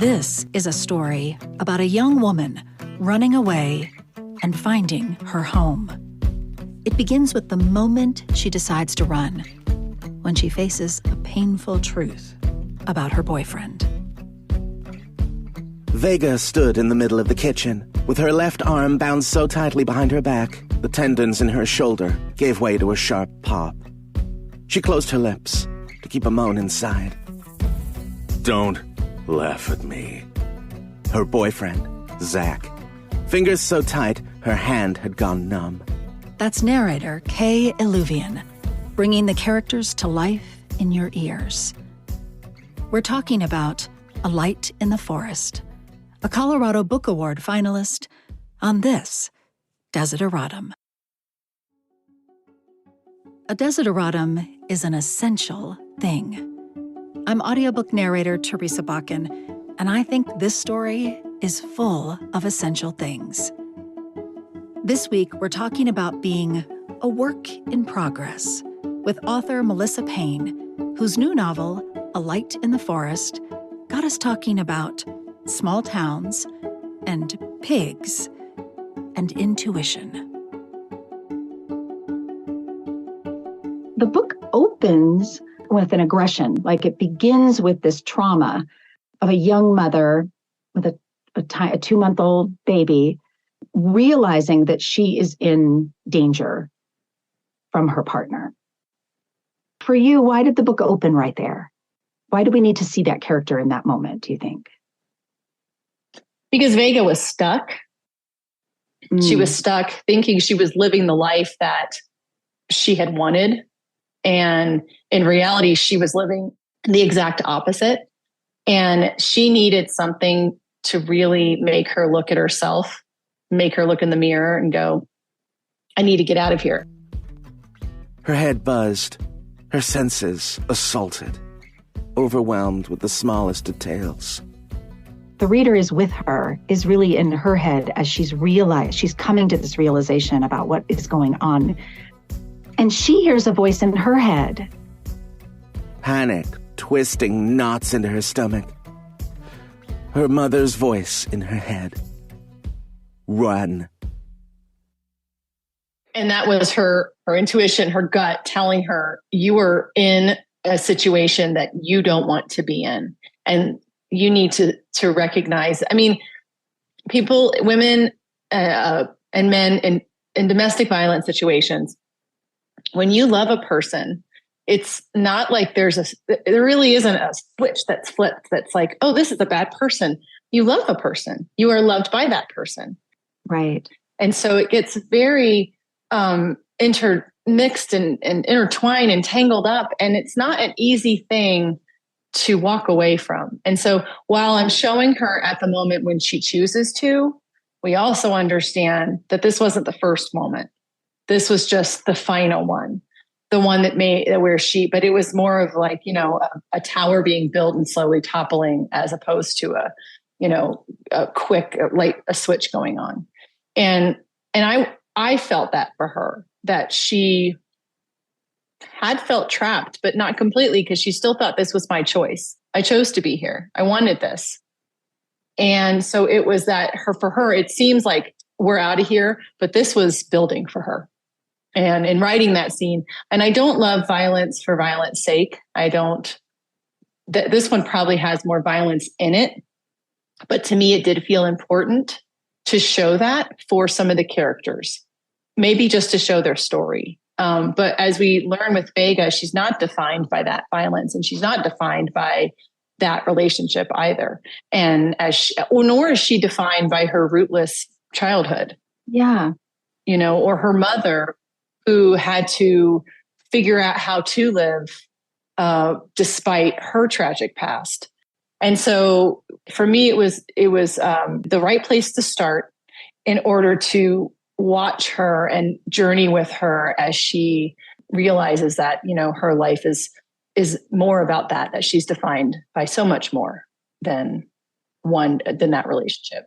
This is a story about a young woman running away and finding her home. It begins with the moment she decides to run, when she faces a painful truth about her boyfriend. Vega stood in the middle of the kitchen, with her left arm bound so tightly behind her back, the tendons in her shoulder gave way to a sharp pop. She closed her lips to keep a moan inside. "Don't laugh at me." Her boyfriend, Zach. Fingers so tight, her hand had gone numb. That's narrator Kay Illuvian, bringing the characters to life in your ears. We're talking about A Light in the Forest, a Colorado Book Award finalist, on this Desideratum. A desideratum is an essential thing. I'm audiobook narrator Theresa Bakken, and I think this story is full of essential things. This week, we're talking about being a work in progress with author Melissa Payne, whose new novel, A Light in the Forest, got us talking about small towns and pigs and intuition. The book opens with an aggression, like it begins with this trauma of a young mother with a 2-month-old baby, realizing that she is in danger from her partner. For you, why did the book open right there? Why do we need to see that character in that moment, do you think? Because Vega was stuck. She was stuck thinking she was living the life that she had wanted. And in reality, she was living the exact opposite. And she needed something to really make her look at herself, make her look in the mirror and go, I need to get out of here. Her head buzzed, her senses assaulted, overwhelmed with the smallest details. The reader is with her, is really in her head as she's coming to this realization about what is going on. And she hears a voice in her head. Panic twisting knots into her stomach. Her mother's voice in her head. Run. And that was her intuition, her gut telling her, you are in a situation that you don't want to be in. And you need to recognize, people, women and men in domestic violence situations, when you love a person, it's not like there really isn't a switch that's flipped. That's like, oh, this is a bad person. You love a person. You are loved by that person. Right. And so it gets very intermixed and intertwined and tangled up. And it's not an easy thing to walk away from. And so while I'm showing her at the moment when she chooses to, we also understand that this wasn't the first moment. This was just the final one, the one but it was more of like, a tower being built and slowly toppling as opposed to a quick a switch going on. And I felt that for her, that she had felt trapped, but not completely, because she still thought this was my choice. I chose to be here. I wanted this. And so it was that for her, it seems like we're out of here, but this was building for her. And in writing that scene, and I don't love violence for violence sake. This one probably has more violence in it, but to me, it did feel important to show that for some of the characters, maybe just to show their story. But as we learn with Vega, she's not defined by that violence, and she's not defined by that relationship either. And nor is she defined by her rootless childhood. Yeah. Or her mother, who had to figure out how to live despite her tragic past. And so for me, it was the right place to start in order to watch her and journey with her as she realizes that, her life is more about that she's defined by so much more than that relationship.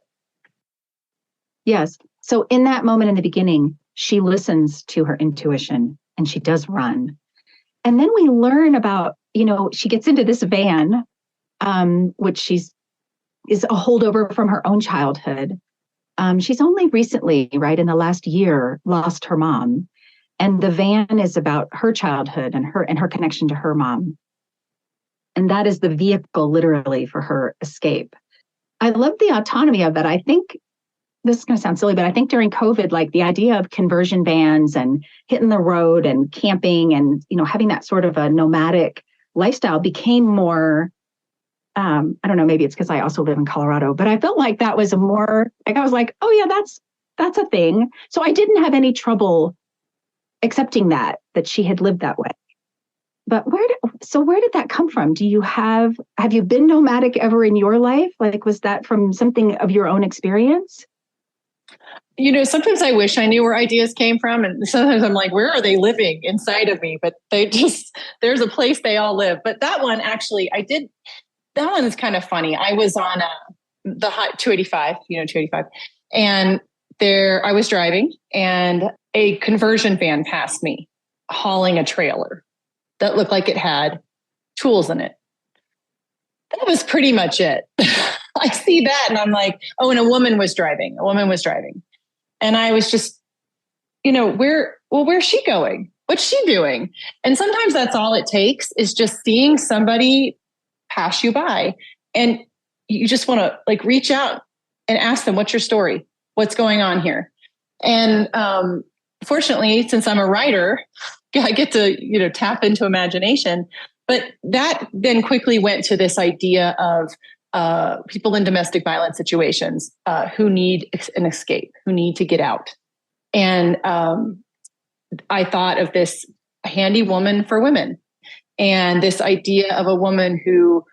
Yes. So in that moment in the beginning, she listens to her intuition and she does run. And then we learn about, she gets into this van, which she's is a holdover from her own childhood. She's only recently, right, in the last year, lost her mom. And the van is about her childhood and her connection to her mom. And that is the vehicle, literally, for her escape. I love the autonomy of that. I think this is going to sound silly, but I think during COVID, like the idea of conversion vans and hitting the road and camping and, having that sort of a nomadic lifestyle became more, I don't know, maybe it's because I also live in Colorado, but I felt like that was a more, like, I was like, oh yeah, that's a thing. So I didn't have any trouble accepting that she had lived that way. But where did that come from? Have you been nomadic ever in your life? Like, was that from something of your own experience? Sometimes I wish I knew where ideas came from. And sometimes I'm like, where are they living inside of me? But there's a place they all live. But that one, actually, that one is kind of funny. I was on the 285, 285. And I was driving and a conversion van passed me hauling a trailer that looked like it had tools in it. That was pretty much it. I see that and I'm like, oh, and a woman was driving. And I was just, where's she going? What's she doing? And sometimes that's all it takes is just seeing somebody pass you by. And you just want to reach out and ask them, what's your story? What's going on here? And fortunately, since I'm a writer, I get to, tap into imagination. But that then quickly went to this idea of people in domestic violence situations who need an escape, who need to get out. And I thought of this handy woman for women and this idea of a woman who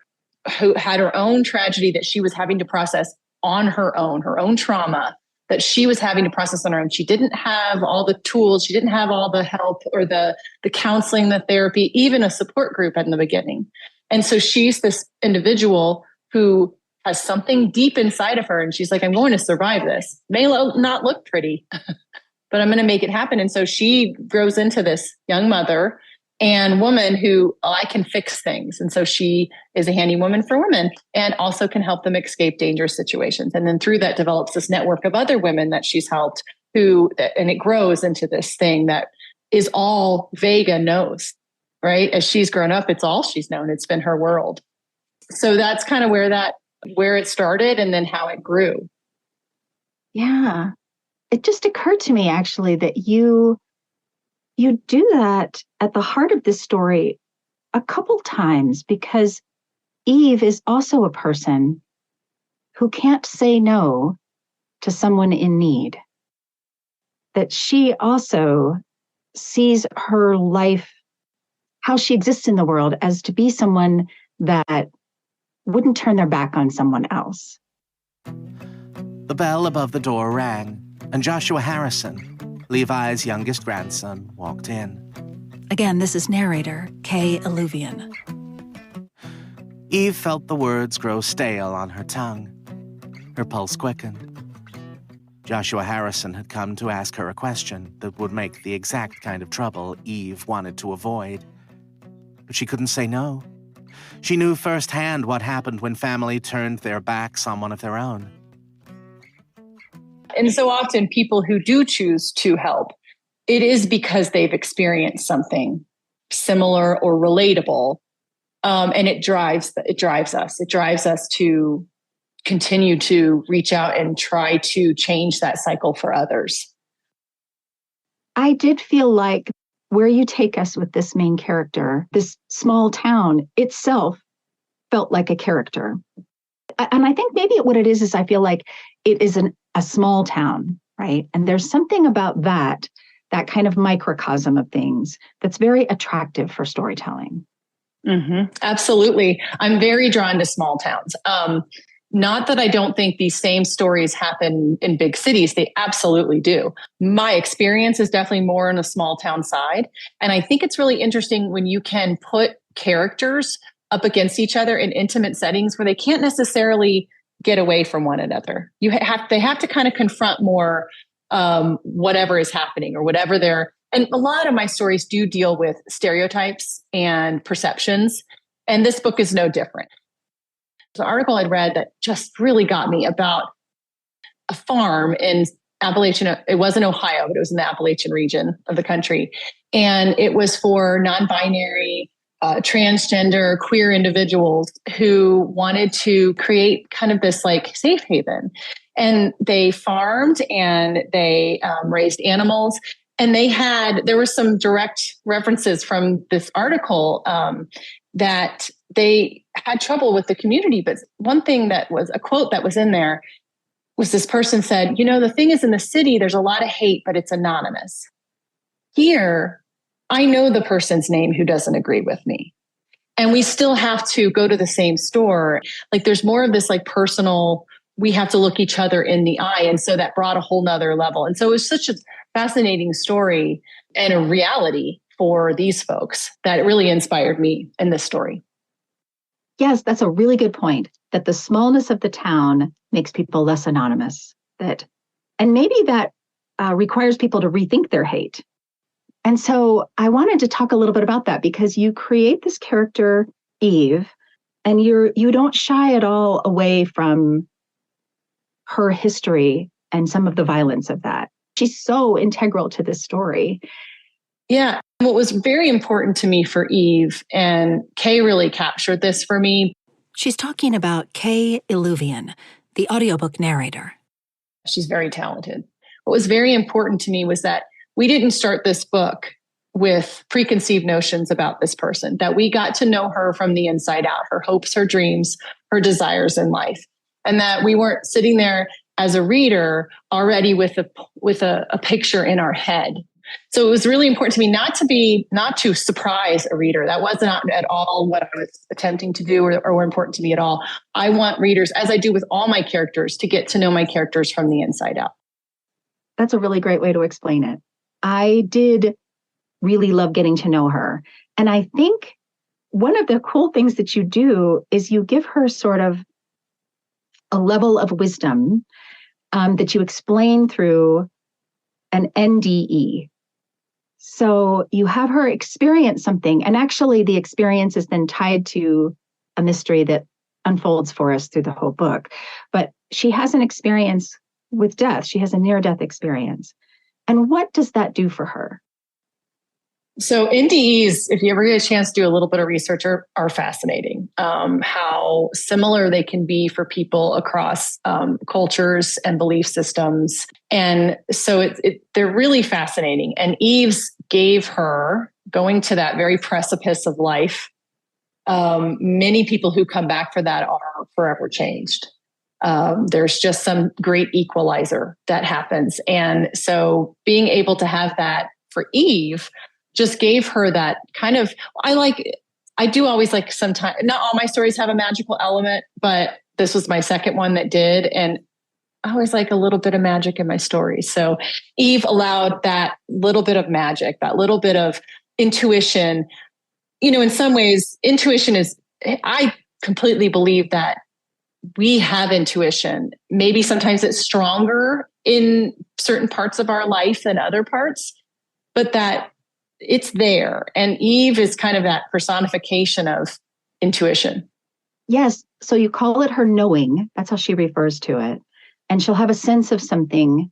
had her own tragedy that she was having to process on her own trauma that she was having to process on her own. She didn't have all the tools. She didn't have all the help or the counseling, the therapy, even a support group in the beginning. And so she's this individual who has something deep inside of her. And she's like, I'm going to survive this. May not look pretty, but I'm going to make it happen. And so she grows into this young mother and woman who, I can fix things. And so she is a handy woman for women and also can help them escape dangerous situations. And then through that develops this network of other women that she's helped and it grows into this thing that is all Vega knows, right? As she's grown up, it's all she's known. It's been her world. So that's kind of where it started and then how it grew. Yeah. It just occurred to me actually that you do that at the heart of this story a couple times because Eve is also a person who can't say no to someone in need. That she also sees her life, how she exists in the world, as to be someone that wouldn't turn their back on someone else. The bell above the door rang, and Joshua Harrison, Levi's youngest grandson, walked in. Again, this is narrator Kay Alluvian. Eve felt the words grow stale on her tongue. Her pulse quickened. Joshua Harrison had come to ask her a question that would make the exact kind of trouble Eve wanted to avoid. But she couldn't say no. She knew firsthand what happened when family turned their backs on one of their own. And so often people who do choose to help, it is because they've experienced something similar or relatable. And it drives us. It drives us to continue to reach out and try to change that cycle for others. I did feel like where you take us with this main character, this small town itself felt like a character. And I think maybe what it is I feel like it is a small town, right? And there's something about that kind of microcosm of things that's very attractive for storytelling. Mm-hmm. Absolutely. I'm very drawn to small towns. Not that I don't think these same stories happen in big cities. They absolutely do. My experience is definitely more on a small town side. And I think it's really interesting when you can put characters up against each other in intimate settings where they can't necessarily get away from one another. They have to kind of confront more whatever is happening or whatever and a lot of my stories do deal with stereotypes and perceptions. And this book is no different. The article I'd read that just really got me about a farm in Appalachian. It wasn't Ohio, but it was in the Appalachian region of the country. And it was for non-binary, transgender, queer individuals who wanted to create kind of this like safe haven. And they farmed and they raised animals. And there were some direct references from this article that they had trouble with the community. But one thing that was a quote that was in there was this person said, the thing is in the city, there's a lot of hate, but it's anonymous. Here, I know the person's name who doesn't agree with me. And we still have to go to the same store. Like there's more of this like personal, we have to look each other in the eye. And so that brought a whole nother level. And so it was such a fascinating story and a reality for these folks that it really inspired me in this story. Yes, that's a really good point, that the smallness of the town makes people less anonymous. And maybe that requires people to rethink their hate. And so I wanted to talk a little bit about that, because you create this character, Eve, and you don't shy at all away from her history and some of the violence of that. She's so integral to this story. Yeah. What was very important to me for Eve, and Kay really captured this for me. She's talking about Kay Illuvian, the audiobook narrator. She's very talented. What was very important to me was that we didn't start this book with preconceived notions about this person, that we got to know her from the inside out, her hopes, her dreams, her desires in life. And that we weren't sitting there as a reader already with a picture in our head. So it was really important to me not to surprise a reader. That was not at all what I was attempting to do or important to me at all. I want readers, as I do with all my characters, to get to know my characters from the inside out. That's a really great way to explain it. I did really love getting to know her. And I think one of the cool things that you do is you give her sort of a level of wisdom that you explain through an NDE. So you have her experience something, and actually the experience is then tied to a mystery that unfolds for us through the whole book. But she has an experience with death. She has a near-death experience. And what does that do for her? So NDEs, if you ever get a chance to do a little bit of research, are fascinating. How similar they can be for people across cultures and belief systems. And so they're really fascinating. And Eve's gave her, going to that very precipice of life, many people who come back for that are forever changed. There's just some great equalizer that happens. And so being able to have that for Eve just gave her that kind of, I do always like sometimes, not all my stories have a magical element, but this was my second one that did. And I always like a little bit of magic in my stories. So Eve allowed that little bit of magic, that little bit of intuition. In some ways, intuition I completely believe that we have intuition. Maybe sometimes it's stronger in certain parts of our life than other parts, but that it's there. And Eve is kind of that personification of intuition. Yes. So you call it her knowing. That's how she refers to it. And she'll have a sense of something.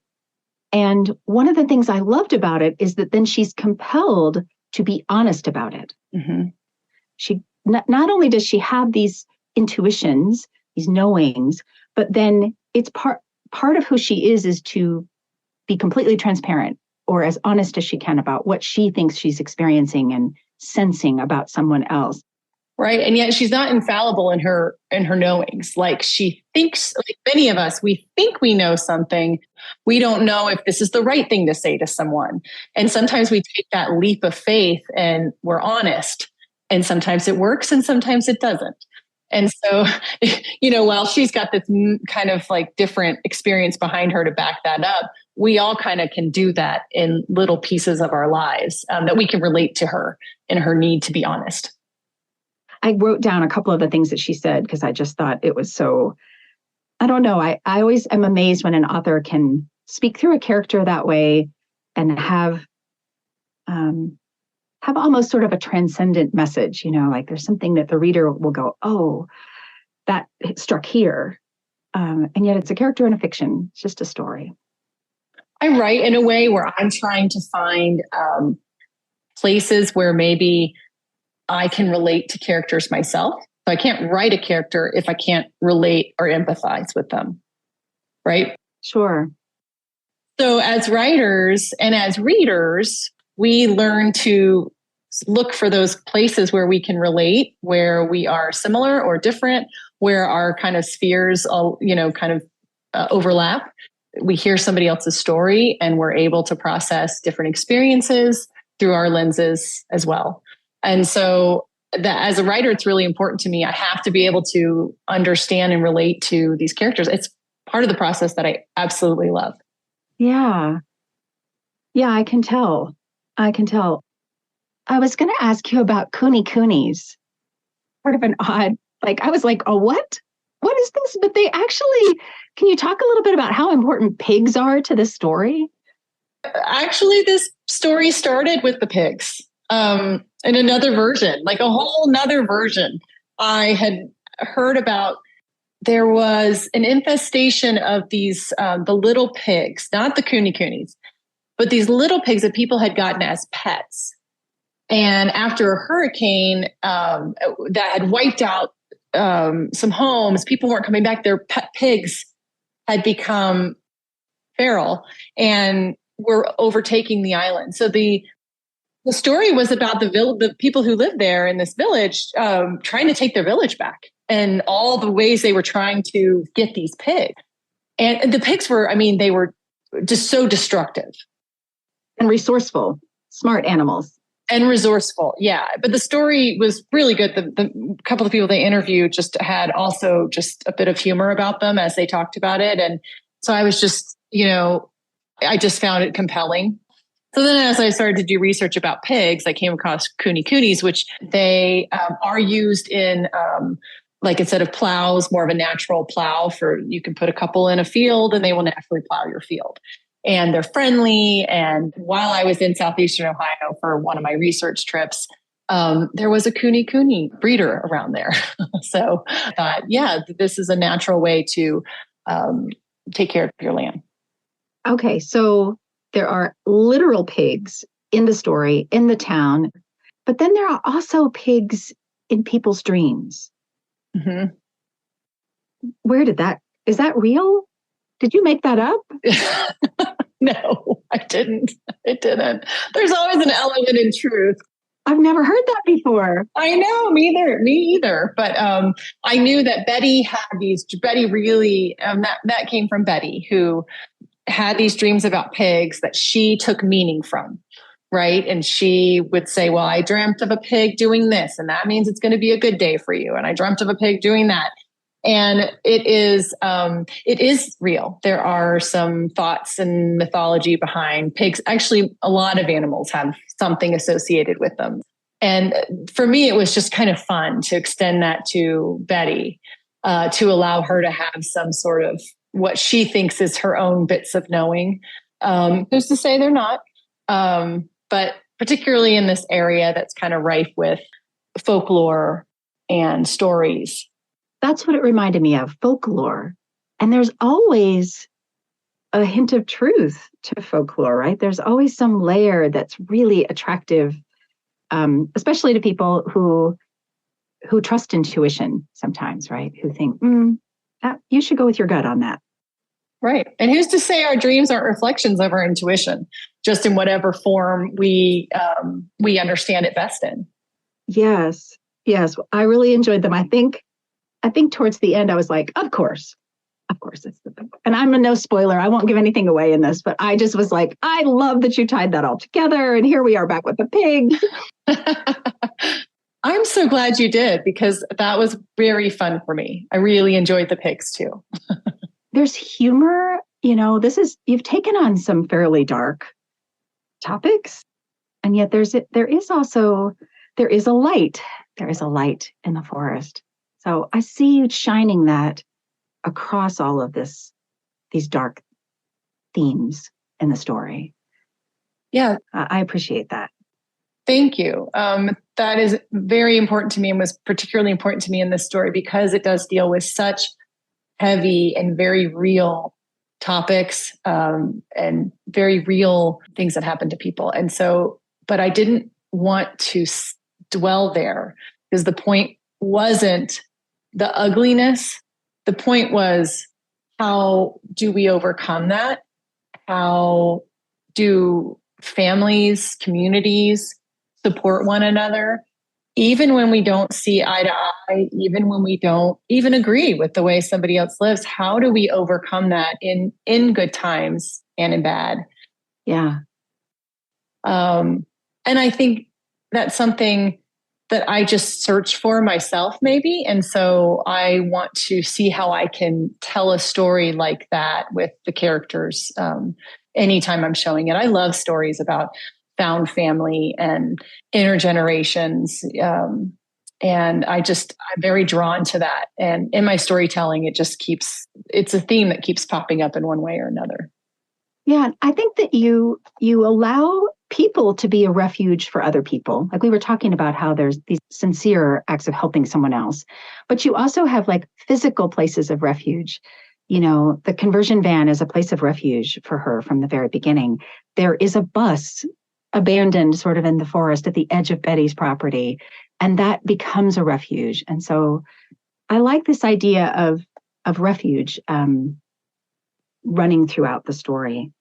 And one of the things I loved about it is that then she's compelled to be honest about it. Mm-hmm. She not only does she have these intuitions, these knowings, but then it's part of who she is to be completely transparent, or as honest as she can about what she thinks she's experiencing and sensing about someone else. Right. And yet she's not infallible in her knowings. Like she thinks, like many of us, we think we know something. We don't know if this is the right thing to say to someone. And sometimes we take that leap of faith and we're honest. And sometimes it works and sometimes it doesn't. And so, while she's got this kind of like different experience behind her to back that up, we all kind of can do that in little pieces of our lives that we can relate to her in her need to be honest. I wrote down a couple of the things that she said because I just thought it was so, I don't know. I always am amazed when an author can speak through a character that way and have almost sort of a transcendent message, like there's something that the reader will go, oh, that struck here. And yet it's a character in a fiction. It's just a story. I write in a way where I'm trying to find places where maybe I can relate to characters myself. So I can't write a character if I can't relate or empathize with them. Right? Sure. So as writers and as readers, we learn to look for those places where we can relate, where we are similar or different, where our kind of spheres all, overlap. We hear somebody else's story and we're able to process different experiences through our lenses as well. And so that as a writer, it's really important to me. I have to be able to understand and relate to these characters. It's part of the process that I absolutely love. Yeah. Yeah, I can tell. I was going to ask you about Coonies. Sort of an odd, I was like, oh, what? What is this? But they actually, can you talk a little bit about how important pigs are to this story? Actually, this story started with the pigs in another version, like a whole nother version. I had heard about there was an infestation of these, the little pigs, not the Coonies, but these little pigs that people had gotten as pets. And after a hurricane that had wiped out some homes, people weren't coming back. Their pet pigs had become feral and were overtaking the island. So the story was about the people who lived there in this village trying to take their village back and all the ways they were trying to get these pigs. And the pigs were, they were just so destructive. And resourceful, smart animals. And resourceful, yeah. But the story was really good. The couple of people they interviewed just had also just a bit of humor about them as they talked about it. And so I was just, I just found it compelling. So then as I started to do research about pigs, I came across Coonies, which they are used in, instead of plows, more of a natural plow you can put a couple in a field and they will naturally plow your field. And they're friendly. And while I was in Southeastern Ohio for one of my research trips, there was a Cooney breeder around there. So I thought, this is a natural way to take care of your land. Okay, so there are literal pigs in the story, in the town, but then there are also pigs in people's dreams. Mm-hmm. Is that real? Did you make that up? No, I didn't. There's always an element in truth. I've never heard that before. I know, me either. But I knew that Betty really, that came from Betty, who had these dreams about pigs that she took meaning from, right? And she would say, well, I dreamt of a pig doing this, and that means it's going to be a good day for you. And I dreamt of a pig doing that. And it is real. There are some thoughts and mythology behind pigs. Actually, a lot of animals have something associated with them. And for me, it was just kind of fun to extend that to Betty, to allow her to have some sort of what she thinks is her own bits of knowing. Who's to say they're not? But particularly in this area that's kind of rife with folklore and stories. That's what it reminded me of, folklore. And there's always a hint of truth to folklore, right? There's always some layer that's really attractive, especially to people who trust intuition sometimes, right? Who think, you should go with your gut on that. Right. And who's to say our dreams aren't reflections of our intuition, just in whatever form we understand it best in? Yes. I really enjoyed them. I think towards the end, I was like, of course, it's the book. And I'm a no spoiler. I won't give anything away in this, but I just was like, I love that you tied that all together. And here we are back with the pig. I'm so glad you did, because that was very fun for me. I really enjoyed the pigs too. There's humor, you've taken on some fairly dark topics. And yet there is a light. There is a light in the forest. So I see you shining that across all of these dark themes in the story. Yeah. I appreciate that. Thank you. That is very important to me and was particularly important to me in this story because it does deal with such heavy and very real topics and very real things that happen to people. And so, but I didn't want to dwell there because the point wasn't the ugliness. The point was, how do we overcome that? How do families, communities support one another, even when we don't see eye to eye, even when we don't even agree with the way somebody else lives? How do we overcome that in good times and in bad? Yeah. And I think that's something that I just search for myself, maybe. And so I want to see how I can tell a story like that with the characters anytime I'm showing it. I love stories about found family and intergenerations. And I'm very drawn to that. And in my storytelling, it's a theme that keeps popping up in one way or another. Yeah, I think that you allow people to be a refuge for other people. Like we were talking about how there's these sincere acts of helping someone else, but you also have like physical places of refuge. You know, the conversion van is a place of refuge for her from the very beginning. There is a bus abandoned sort of in the forest at the edge of Betty's property, and that becomes a refuge. And so I like this idea of refuge running throughout the story.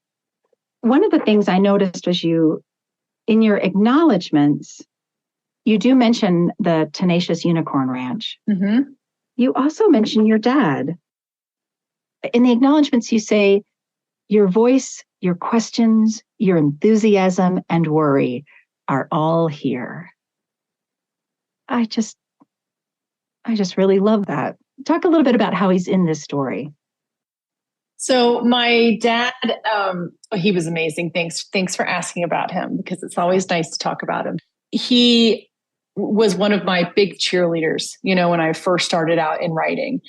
One of the things I noticed was in your acknowledgments, you do mention the Tenacious Unicorn Ranch. Mm-hmm. You also mention your dad. In the acknowledgments, you say, your voice, your questions, your enthusiasm and worry are all here. I just really love that. Talk a little bit about how he's in this story. So my dad, he was amazing. Thanks for asking about him because it's always nice to talk about him. He was one of my big cheerleaders, when I first started out in writing.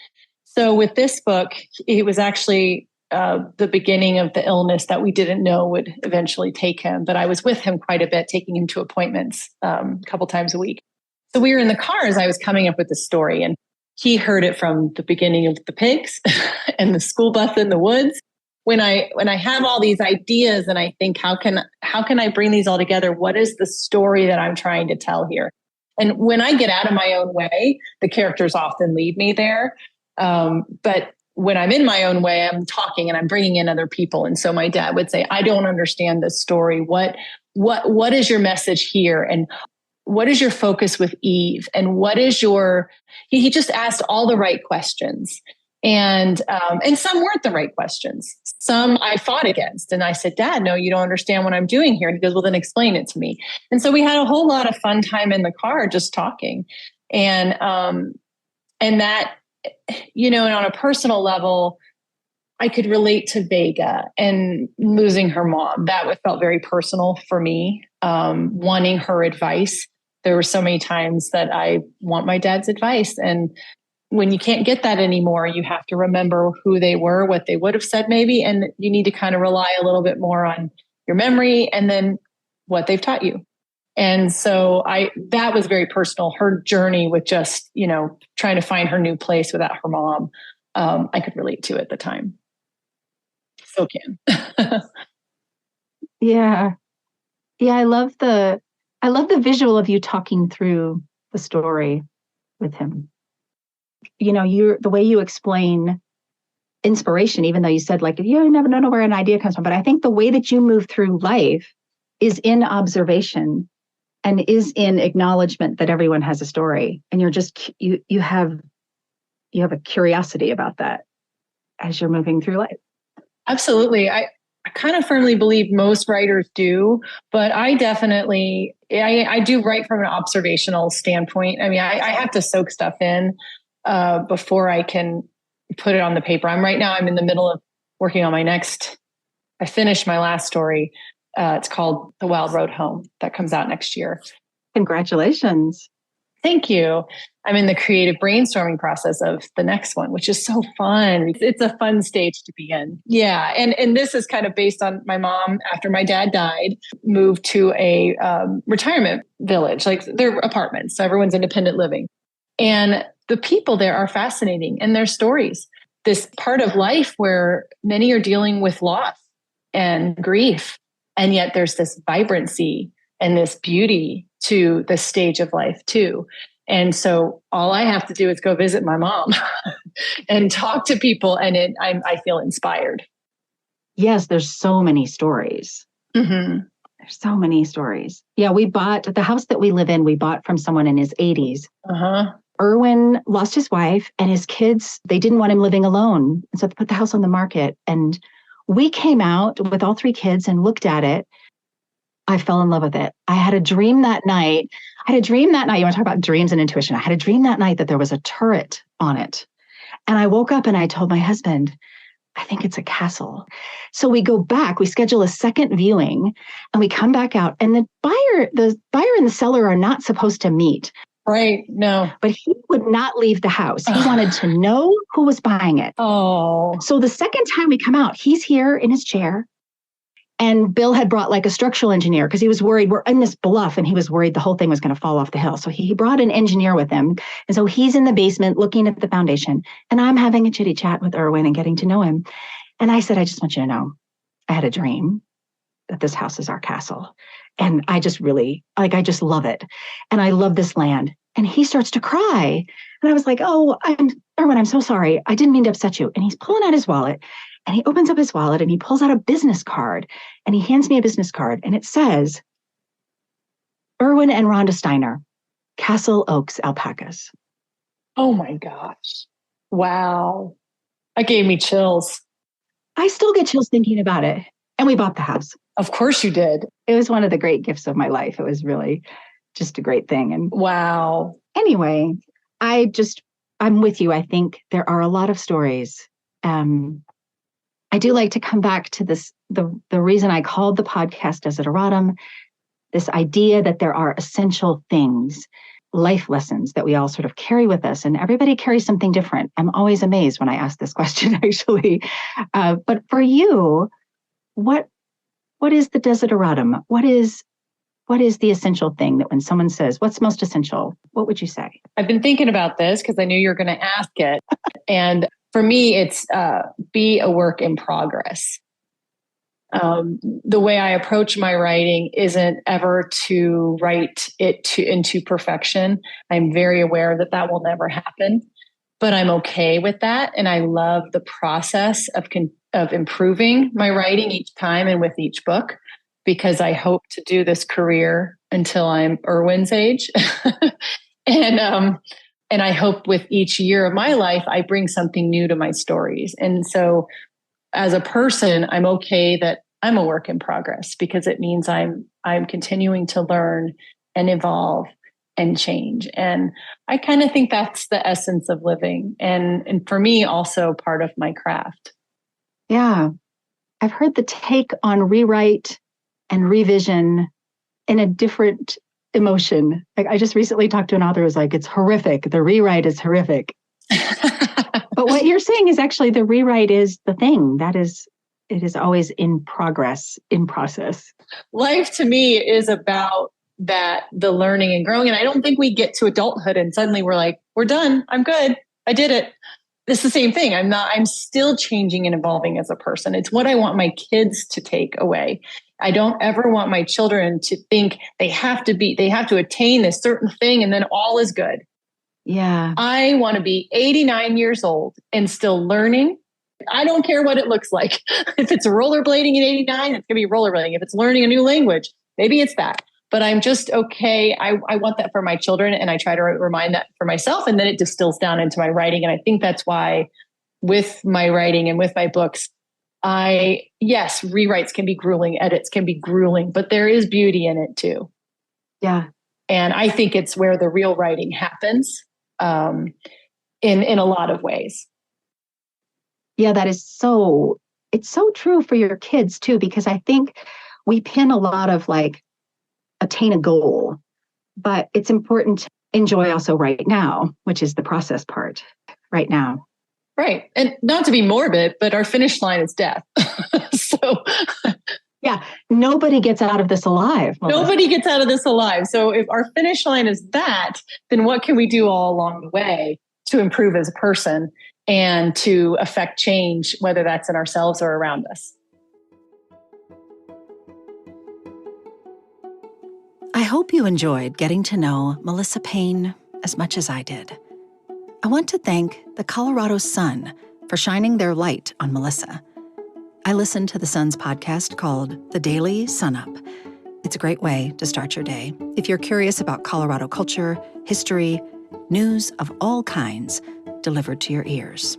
So with this book, it was actually the beginning of the illness that we didn't know would eventually take him. But I was with him quite a bit, taking him to appointments a couple times a week. So we were in the car as I was coming up with the story, and he heard it from the beginning of the pigs and the school bus in the woods. When I have all these ideas and I think, how can I bring these all together? What is the story that I'm trying to tell here? And when I get out of my own way, the characters often lead me there. But when I'm in my own way, I'm talking and I'm bringing in other people. And so my dad would say, I don't understand this story. What is your message here? And what is your focus with Eve? And what is he just asked all the right questions. And some weren't the right questions. Some I fought against. And I said, Dad, no, you don't understand what I'm doing here. And he goes, well, then explain it to me. And so we had a whole lot of fun time in the car just talking. And that, and on a personal level, I could relate to Vega and losing her mom. That felt very personal for me, wanting her advice. There were so many times that I want my dad's advice. And when you can't get that anymore, you have to remember who they were, what they would have said maybe. And you need to kind of rely a little bit more on your memory and then what they've taught you. And so that was very personal. Her journey with just, trying to find her new place without her mom. I could relate to at the time. Still can. Yeah. Yeah. I love the visual of you talking through the story with him. The way you explain inspiration, even though you said you never know where an idea comes from. But I think the way that you move through life is in observation and is in acknowledgement that everyone has a story. And you're just, you have a curiosity about that as you're moving through life. Absolutely. I kind of firmly believe most writers do, but I definitely, I do write from an observational standpoint. I mean, I have to soak stuff in before I can put it on the paper. I'm in the middle of working on I finished my last story. It's called The Wild Road Home. That comes out next year. Congratulations. Thank you. I'm in the creative brainstorming process of the next one, which is so fun. It's a fun stage to be in. Yeah. And this is kind of based on my mom, after my dad died, moved to a retirement village, like they're apartments. So everyone's independent living. And the people there are fascinating and their stories. This part of life where many are dealing with loss and grief. And yet there's this vibrancy and this beauty to the stage of life too. And so all I have to do is go visit my mom and talk to people, and I feel inspired. Yes, there's so many stories. Mm-hmm. There's so many stories. Yeah, we bought the house that we live in. We bought from someone in his 80s. Uh-huh. Erwin lost his wife and his kids. They didn't want him living alone. And so they put the house on the market. And we came out with all 3 kids and looked at it. I fell in love with it. I had a dream that night. You want to talk about dreams and intuition. I had a dream that night that there was a turret on it. And I woke up and I told my husband, I think it's a castle. So we go back, we schedule a second viewing, and we come back out. And the buyer and the seller are not supposed to meet. Right. No. But he would not leave the house. He wanted to know who was buying it. Oh. So the second time we come out, he's here in his chair. And Bill had brought like a structural engineer because he was worried we're in this bluff and he was worried the whole thing was going to fall off the hill. So he brought an engineer with him. And so he's in the basement looking at the foundation. And I'm having a chitty chat with Erwin and getting to know him. And I said, I just want you to know, I had a dream that this house is our castle. And I just really, I just love it. And I love this land. And he starts to cry. And I was like, oh, Erwin, I'm so sorry. I didn't mean to upset you. And he's pulling out his wallet. And he opens up his wallet and he pulls out a business card and he hands me a business card. And it says, Erwin and Rhonda Steiner, Castle Oaks Alpacas. Oh my gosh. Wow. That gave me chills. I still get chills thinking about it. And we bought the house. Of course you did. It was one of the great gifts of my life. It was really just a great thing. And wow. Anyway, I'm with you. I think there are a lot of stories. I do like to come back to this, the reason I called the podcast Desideratum, this idea that there are essential things, life lessons that we all sort of carry with us, and everybody carries something different. I'm always amazed when I ask this question, actually. But for you, what is the Desideratum? What is the essential thing that when someone says, what's most essential, what would you say? I've been thinking about this because I knew you were going to ask it. And for me, it's be a work in progress. The way I approach my writing isn't ever to write it into perfection. I'm very aware that will never happen, but I'm okay with that. And I love the process of improving my writing each time and with each book, because I hope to do this career until I'm Erwin's age. And I hope with each year of my life, I bring something new to my stories. And so as a person, I'm okay that I'm a work in progress, because it means I'm continuing to learn and evolve and change. And I kind of think that's the essence of living. And for me, also part of my craft. Yeah. I've heard the take on rewrite and revision in a different emotion. Like, I just recently talked to an author who was like, it's horrific. The rewrite is horrific. But what you're saying is actually the rewrite is the thing. It is always in progress, in process. Life to me is about that, the learning and growing. And I don't think we get to adulthood and suddenly we're like, we're done. I'm good. I did it. It's the same thing. I'm still changing and evolving as a person. It's what I want my kids to take away. I don't ever want my children to think they have to attain this certain thing and then all is good. Yeah. I want to be 89 years old and still learning. I don't care what it looks like. If it's rollerblading at 89, it's going to be rollerblading. If it's learning a new language, maybe it's that. But I'm just okay. I want that for my children, and I try to remind that for myself, and then it distills down into my writing. And I think that's why with my writing and with my books, yes, rewrites can be grueling, edits can be grueling, but there is beauty in it too. Yeah. And I think it's where the real writing happens in a lot of ways. Yeah, it's so true for your kids too, because I think we pin a lot of attain a goal, but it's important enjoy also right now, which is the process part right now. Right. And not to be morbid, but our finish line is death. So yeah, nobody gets out of this alive. Melissa. Nobody gets out of this alive. So if our finish line is that, then what can we do all along the way to improve as a person and to affect change, whether that's in ourselves or around us? I hope you enjoyed getting to know Melissa Payne as much as I did. I want to thank the Colorado Sun for shining their light on Melissa. I listen to the Sun's podcast called The Daily Sun Up. It's a great way to start your day if you're curious about Colorado culture, history, news of all kinds delivered to your ears.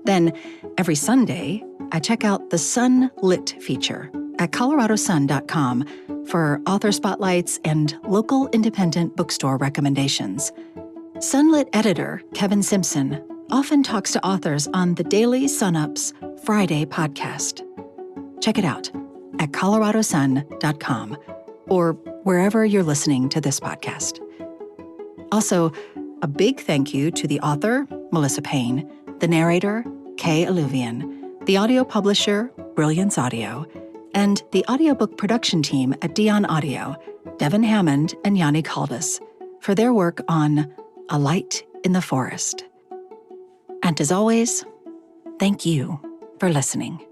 Then, every Sunday, I check out the SunLit feature at coloradosun.com for author spotlights and local independent bookstore recommendations. SunLit editor Kevin Simpson often talks to authors on the Daily Sun Up's Friday podcast. Check it out at coloradosun.com or wherever you're listening to this podcast. Also, a big thank you to the author, Melissa Payne, the narrator, Kay Alluvian, the audio publisher, Brilliance Audio, and the audiobook production team at Dion Audio, Devin Hammond and Yanni Caldas, for their work on A Light in the Forest. And as always, thank you for listening.